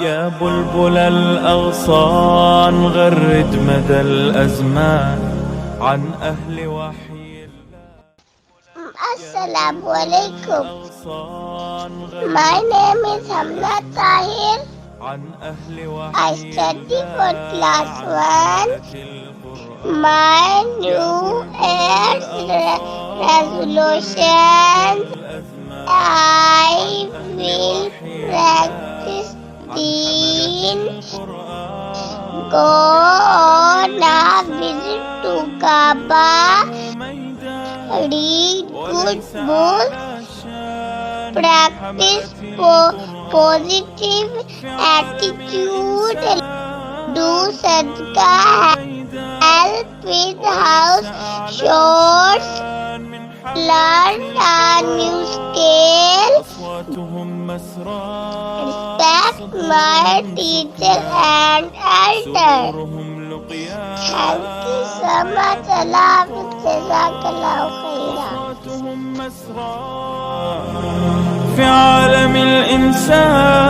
يا بلبل الأغصان غرد مدى الأزمان عن أهل وحي Assalamu alaikum. My name is Hamna Tahir. I study for class 1. My New Year's resolution: I will practice Deen, go on a visit to Kaaba, read good books, practice positive attitude, do sadaqah, help with house chores, learn a new skill, respect my teacher and elder. Thank you so much. Allah Hafiz. Jazakallahu khairan. في عالم الإنسان